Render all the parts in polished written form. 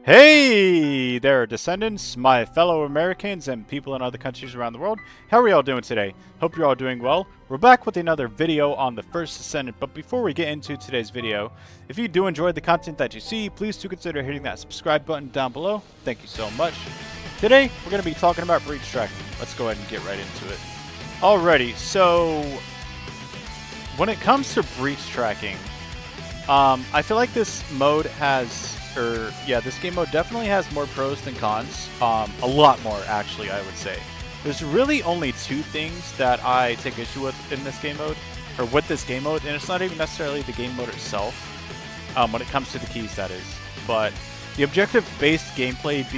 Hey there, Descendants, my fellow Americans and people in other countries around the world. How are we all doing today? Hope you're all doing well. We're back with another video on the first Descendant, but before we get into today's video, if you do enjoy the content that you see, please do consider hitting that subscribe button down below. Thank you so much. Today, we're going to be talking about breach tracking. Let's go ahead and get right into it. Alrighty, so when it comes to breach tracking, I feel like this mode has... this game mode definitely has more pros than cons. A lot more, actually, I would say. There's really only two things that I take issue with in this game mode, or with this game mode, and it's not even necessarily the game mode itself, when it comes to the keys, that is. But the objective-based gameplay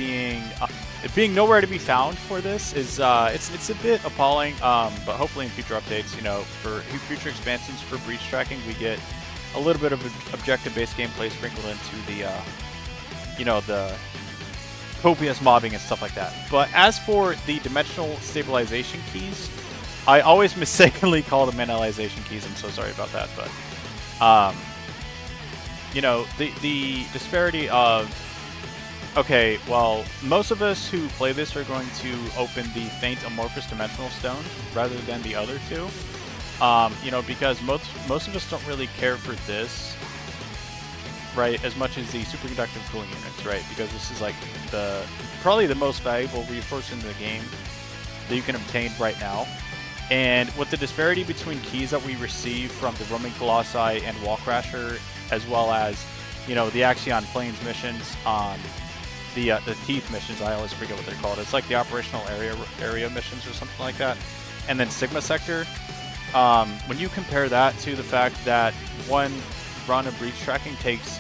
being nowhere to be found for this is, it's a bit appalling, but hopefully in future updates, you know, for future expansions for breach tracking, we get a little bit of objective-based gameplay sprinkled into the, the copious mobbing and stuff like that. But as for the dimensional stabilization keys, I always mistakenly call them analyzation keys. I'm so sorry about that. But, the disparity of... Okay, well, most of us who play this are going to open the faint amorphous dimensional stone rather than the other two. Because most of us don't really care for this, right, as much as the superconductive cooling units, right? Because this is like probably the most valuable reinforcement in the game that you can obtain right now. And with the disparity between keys that we receive from the Roaming Colossi and Wallcrasher, as well as, the Axion Plains missions, the Teeth missions, I always forget what they're called. It's like the operational area missions or something like that. And then Sigma Sector. When you compare that to the fact that one run of breach tracking takes,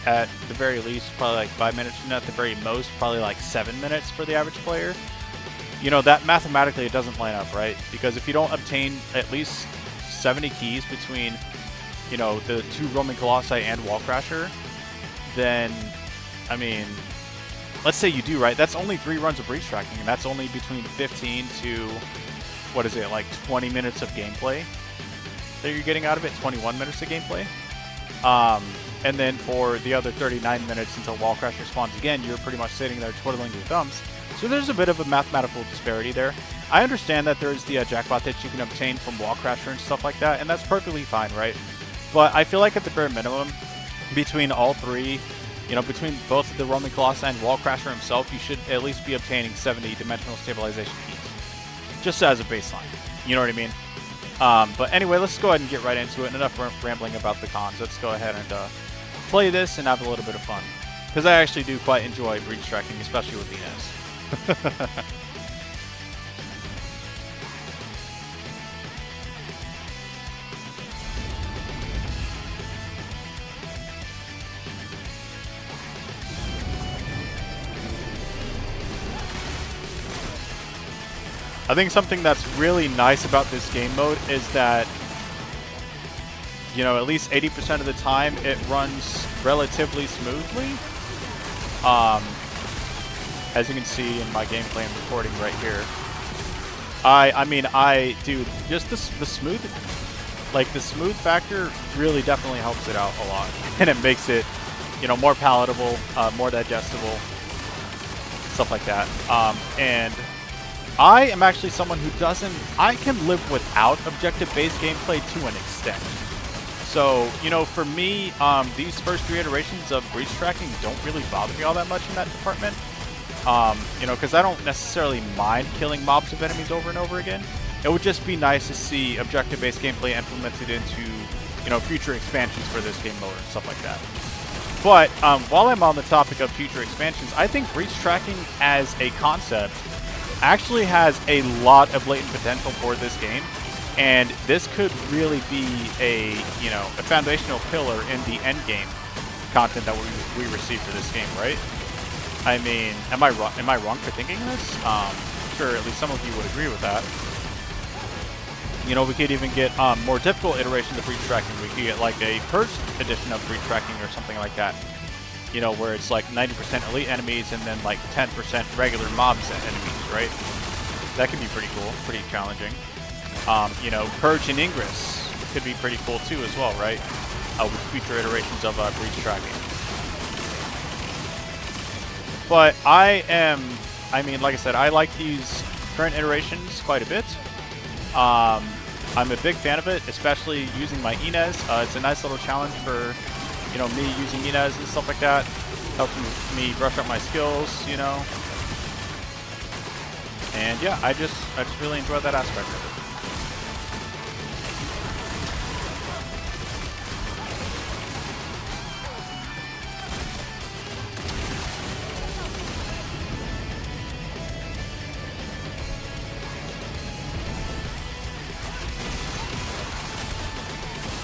at the very least, probably like 5 minutes, and at the very most, probably like 7 minutes for the average player, that mathematically it doesn't line up, right? Because if you don't obtain at least 70 keys between, the two Roaming Colossi and Wallcrasher, then, I mean, let's say you do, right? That's only 3 runs of breach tracking, and that's only between 15 to... what is it, like 20 minutes of gameplay that you're getting out of it, 21 minutes of gameplay. And then for the other 39 minutes until Wallcrasher spawns again, you're pretty much sitting there twiddling your thumbs. So there's a bit of a mathematical disparity there. I understand that there's the jackpot that you can obtain from Wallcrasher and stuff like that, and that's perfectly fine, right? But I feel like at the bare minimum, between all three, between both the Roaming Colossi and Wallcrasher himself, you should at least be obtaining 70 dimensional stabilization keys. Just as a baseline, you know what I mean? But anyway, let's go ahead and get right into it. Enough rambling about the cons. Let's go ahead and play this and have a little bit of fun. Because I actually do quite enjoy breach tracking, especially with Inez. I think something that's really nice about this game mode is that, at least 80% of the time it runs relatively smoothly. As you can see in my gameplay I'm recording right here. Dude, just the smooth, the smooth factor really definitely helps it out a lot. And it makes it, more palatable, more digestible, stuff like that. And I am actually someone who I can live without objective-based gameplay to an extent. So, for me, these first 3 iterations of breach tracking don't really bother me all that much in that department. Because I don't necessarily mind killing mobs of enemies over and over again. It would just be nice to see objective-based gameplay implemented into, future expansions for this game mode and stuff like that. But, while I'm on the topic of future expansions, I think breach tracking as a concept actually has a lot of latent potential for this game, and this could really be a foundational pillar in the end game content that we receive for this game, right? I mean, am I wrong for thinking this? I'm sure at least some of you would agree with that. We could even get more difficult iterations of breach tracking. We could get like a purged edition of breach tracking or something like that. Where it's like 90% elite enemies and then like 10% regular mobs enemies, right? That could be pretty cool, pretty challenging. Purge and Ingress could be pretty cool too as well, right? With future iterations of breach tracking. But I mean, like I said, I like these current iterations quite a bit. I'm a big fan of it, especially using my Inez. It's a nice little challenge for, you know, me using Inez and stuff like that. Helping me brush up my skills, you know. And yeah, I just really enjoy that aspect of it.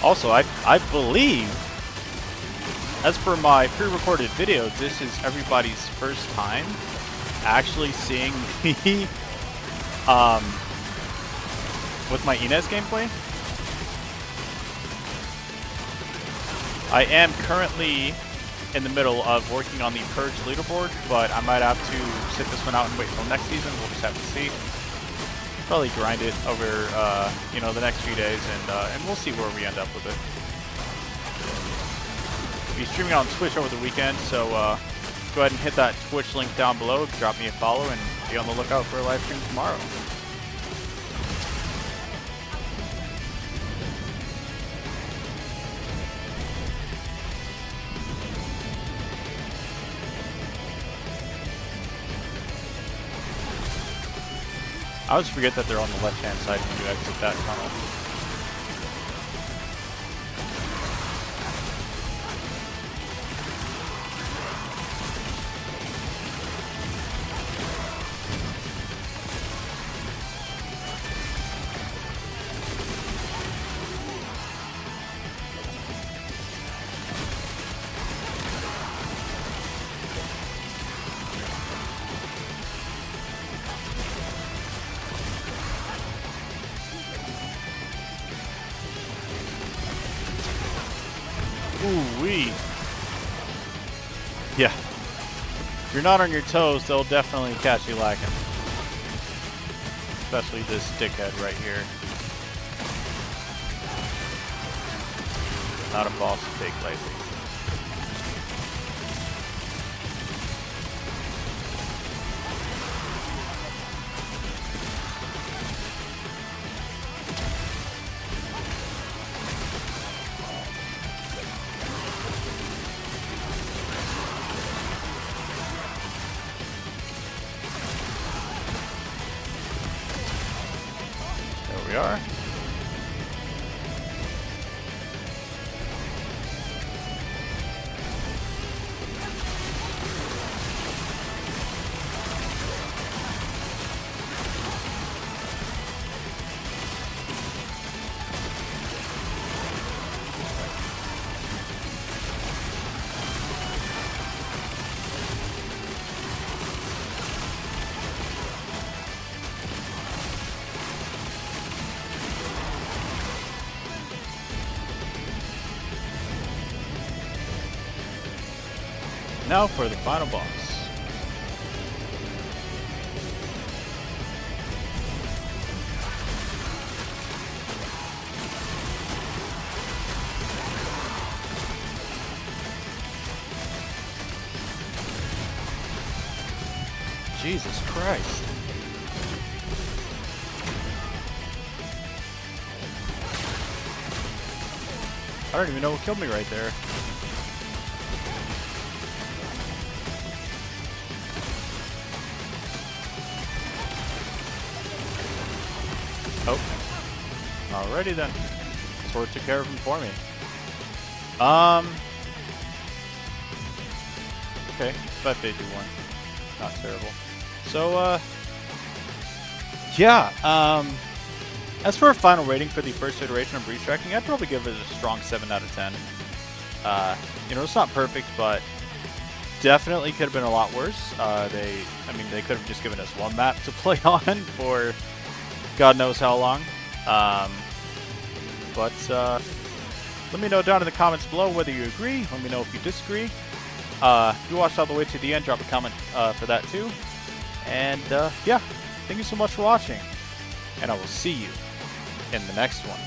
Also, I believe, as per my pre-recorded video, this is everybody's first time actually seeing me with my Inez gameplay. I am currently in the middle of working on the Purge leaderboard, but I might have to sit this one out and wait until next season. We'll just have to see. Probably grind it over, you know, the next few days, and we'll see where we end up with it. I'll be streaming on Twitch over the weekend, so go ahead and hit that Twitch link down below, drop me a follow, and be on the lookout for a live stream tomorrow. I always forget that they're on the left-hand side when you exit that tunnel. Ooh-wee. Yeah. If you're not on your toes, they'll definitely catch you lacking. Especially this dickhead right here. Not a boss to take lightly. We are. Now for the final boss. Jesus Christ. I don't even know what killed me right there. Oh. Alrighty then. Sword took care of him for me. Okay. 5-8-2-1. Not terrible. So, yeah. As for a final rating for the first iteration of Breach Tracking, I'd probably give it a strong 7 out of 10. You know, it's not perfect, but definitely could have been a lot worse. I mean, they could have just given us one map to play on for God knows how long. But let me know down in the comments below whether you agree. Let me know if you disagree. If you watched all the way to the end, drop a comment for that too. And yeah, thank you so much for watching. And I will see you in the next one.